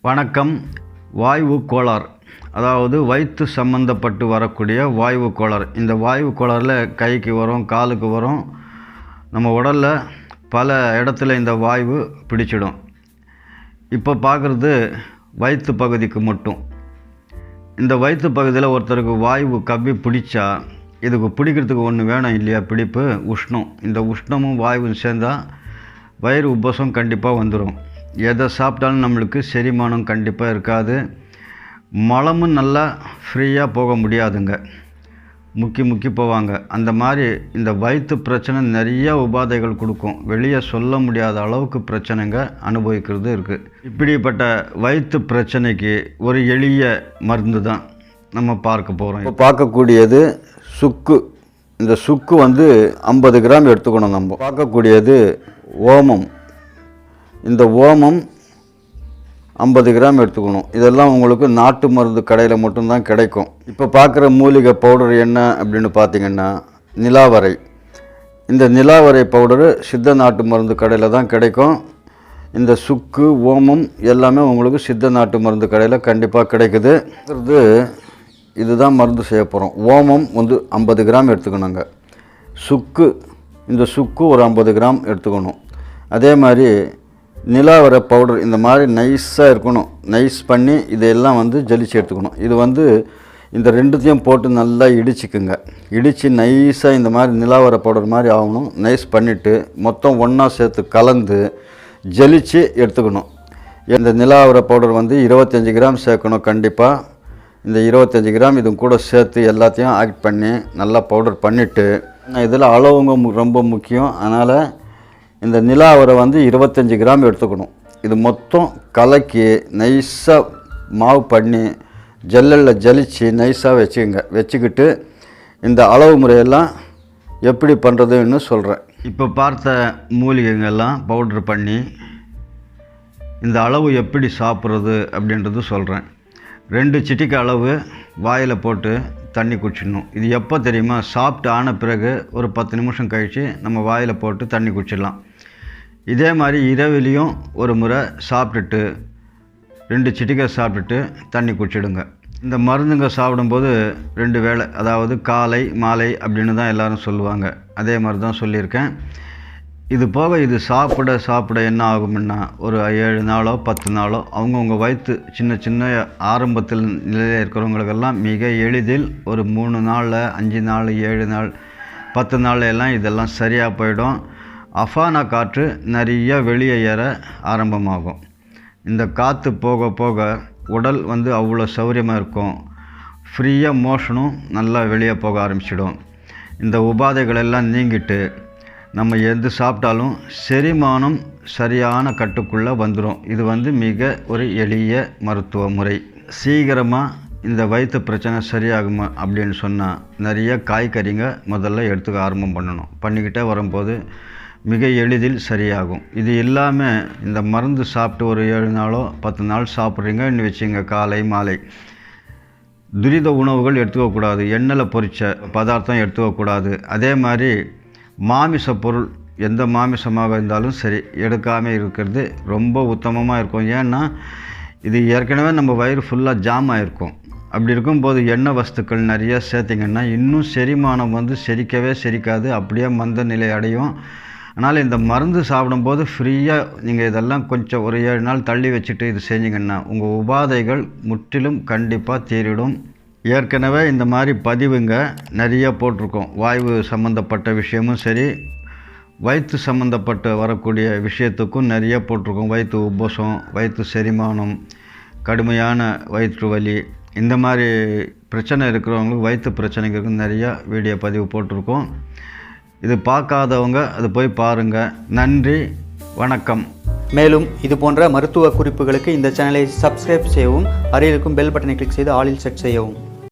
வணக்கம். வாய்வு கோளாறு, அதாவது வயிற்று சம்பந்தப்பட்டு வரக்கூடிய வாய்வு கோளாறு. இந்த வாய்வு கோளாறில் கைக்கு வரும், காலுக்கு வரும், நம்ம உடலில் பல இடத்துல இந்த வாய்வு பிடிச்சிடும். இப்போ பார்க்குறது வயிற்று பகுதிக்கு மட்டும். இந்த வயிற்று பகுதியில் ஒருத்தருக்கு வாய்வு கவ்வி பிடிச்சா இதுக்கு பிடிக்கிறதுக்கு ஒன்று வேணும் இல்லையா? பிடிப்பு, உஷ்ணம். இந்த உஷ்ணமும் வாய்வும் சேர்ந்தால் வயிறு உப்பசம் கண்டிப்பாக வந்துடும். எதை சாப்பிட்டாலும் நம்மளுக்கு செரிமானம் கண்டிப்பாக இருக்காது. மலமும் நல்லா ஃப்ரீயாக போக முடியாதுங்க, முக்கி போவாங்க. அந்த மாதிரி இந்த வயிற்று பிரச்சனை நிறைய உபாதைகள் கொடுக்கும். வெளியே சொல்ல முடியாத அளவுக்கு பிரச்சனைங்க அனுபவிக்கிறது இருக்குது. இப்படிப்பட்ட வயிற்று பிரச்சனைக்கு ஒரு எளிய மருந்து தான் நம்ம பார்க்க போகிறோம். இப்போ பார்க்கக்கூடியது சுக்கு. இந்த சுக்கு 50 கிராம் எடுத்துக்கணும். நம்ம பார்க்கக்கூடியது ஓமம். இந்த ஓமம் 50 கிராம் எடுத்துக்கணும். இதெல்லாம் உங்களுக்கு நாட்டு மருந்து கடையில் மட்டும்தான் கிடைக்கும். இப்போ பார்க்குற மூலிகை பவுடர் என்ன அப்படின்னு பார்த்தீங்கன்னா நிலாவரை. இந்த நிலாவரை பவுடரு சித்த நாட்டு மருந்து கடையில் தான் கிடைக்கும். இந்த சுக்கு, ஓமம் எல்லாமே உங்களுக்கு சித்த நாட்டு மருந்து கடையில் கண்டிப்பாக கிடைக்குது. இதுதான் மருந்து செய்ய போகிறோம். ஓமம் 50 கிராம் எடுத்துக்கணுங்க. சுக்கு, இந்த சுக்கு ஒரு 50 கிராம் எடுத்துக்கணும். அதே மாதிரி நிலாவரை பவுடர் இந்த மாதிரி நைஸாக இருக்கணும். நைஸ் பண்ணி இதையெல்லாம் ஜலிச்சு எடுத்துக்கணும். இது இந்த ரெண்டுத்தையும் போட்டு நல்லா இடிச்சிக்குங்க. இடித்து நைஸாக இந்த மாதிரி நிலாவரை பவுடர் மாதிரி ஆகணும். நைஸ் பண்ணிவிட்டு மொத்தம் ஒன்றா சேர்த்து கலந்து ஜலிச்சு எடுத்துக்கணும். இந்த நிலாவரை பவுடர் 25 கிராம் சேர்க்கணும் கண்டிப்பாக. இந்த 25 கிராம் இது கூட சேர்த்து எல்லாத்தையும் ஆட் பண்ணி நல்லா பவுடர் பண்ணிவிட்டு, இதில் அளவுங்க ரொம்ப முக்கியம். அதனால் இந்த நிலாவரை 25 கிராம் எடுத்துக்கணும். இது மொத்தம் கலக்கி நைஸாக மாவு பண்ணி ஜல்லலில் ஜலிச்சு நைஸாக வச்சுக்கிட்டு இந்த அளவு முறையெல்லாம் எப்படி பண்ணுறதுன்னு சொல்கிறேன். இப்போ பார்த்த மூலிகைங்கள்லாம் பவுட்ரு பண்ணி இந்த அளவு எப்படி சாப்பிட்றது அப்படின்றது சொல்கிறேன். 2 சிட்டிக்கு அளவு வாயில் போட்டு தண்ணி குடிச்சிடணும். இது எப்போ தெரியுமா? சாப்பிட்டு ஆன பிறகு ஒரு 10 நிமிஷம் கழித்து நம்ம வாயில் போட்டு தண்ணி குடிச்சிடலாம். இதே மாதிரி இரவிலையும் ஒரு முறை சாப்பிட்டுட்டு 2 சிட்டிக்கை சாப்பிட்டுட்டு தண்ணி குடிச்சிடுங்க. இந்த மருந்துங்க சாப்பிடும்போது 2 வேளை, அதாவது காலை மாலை அப்படின்னு தான் எல்லோரும் சொல்லுவாங்க. அதே மாதிரி தான் சொல்லியிருக்கேன். இது போக இது சாப்பிட என்ன ஆகும்னா ஒரு 7 நாளோ 10 நாளோ அவங்கவுங்க வயிற்று சின்ன ஆரம்பத்தில் நிலையில் இருக்கிறவங்களுக்கெல்லாம் மிக எளிதில் ஒரு 3 நாளில் 5 நாள் 7 நாள் 10 நாள் எல்லாம் இதெல்லாம் சரியாக போயிடும். அஃபானா காற்று நிறைய வெளியே ஏற ஆரம்பமாகும். இந்த காற்று போக போக உடல் அவ்வளோ சௌரியமாக இருக்கும். ஃப்ரீயாக மோஷனும் நல்லா வெளியே போக ஆரம்பிச்சிடும். இந்த உபாதைகளெல்லாம் நீங்கிட்டு நம்ம எது சாப்பிட்டாலும் செரிமானம் சரியான கட்டுக்குள்ளே வந்துடும். இது மிக ஒரு எளிய மருத்துவ முறை. சீக்கிரமாக இந்த வயிற்று பிரச்சனை சரியாகுமா அப்படின்னு சொன்னால் நிறைய காய்கறிங்க முதல்ல எடுத்துக்க ஆரம்பம் பண்ணணும். பண்ணிக்கிட்டே வரும்போது மிக எளிதில் சரியாகும். இது இல்லாமல் இந்த மருந்து சாப்பிட்டு ஒரு 7 நாளோ 10 நாள் சாப்பிட்றீங்கன்னு வச்சுங்க, காலை மாலை துரித உணவுகள் எடுத்துக்கக்கூடாது. எண்ணெயில் பொரித்த பதார்த்தம் எடுத்துக்கக்கூடாது. அதே மாதிரி மாமிச பொருள் எந்த மாமிசமாக இருந்தாலும் சரி எடுக்காமல் இருக்கிறது ரொம்ப உத்தமமாக இருக்கும். ஏன்னா இது ஏற்கனவே நம்ம வயிறு ஃபுல்லாக ஜாம் ஆகிருக்கும். அப்படி இருக்கும்போது எண்ணெய் வஸ்துக்கள் நிறைய சேர்த்திங்கன்னா இன்னும் செரிமானம் செரிக்காது, அப்படியே மந்த நிலை அடையும். அதனால் இந்த மருந்து சாப்பிடும்போது ஃப்ரீயாக நீங்கள் இதெல்லாம் கொஞ்சம் ஒரு 7 நாள் தள்ளி வச்சுட்டு இது செஞ்சிங்கன்னா உங்கள் உபாதைகள் முற்றிலும் கண்டிப்பாக தீரிடும். ஏற்கனவே இந்த மாதிரி பதிவுங்க நிறைய போட்டிருக்கோம். வாய்வு சம்மந்தப்பட்ட விஷயமும் சரி, வயிற்று சம்மந்தப்பட்டு வரக்கூடிய விஷயத்துக்கும் நிறைய போட்டிருக்கோம். வயிற்று உப்பசம், வயிற்று செரிமானம், கடுமையான வயிற்று வலி, இந்த மாதிரி பிரச்சனை இருக்கிறவங்களுக்கு வயிற்று பிரச்சனைகளுக்கு நிறையா வீடியோ பதிவு போட்டிருக்கோம். இது பார்க்காதவங்க அது போய் பாருங்கள். நன்றி, வணக்கம். மேலும் இது போன்ற மருத்துவ குறிப்புகளுக்கு இந்த சேனலை சப்ஸ்கிரைப் செய்யவும், அருகில் இருக்கும் பெல் பட்டனை கிளிக் செய்து ஆலில் செட் செய்யவும்.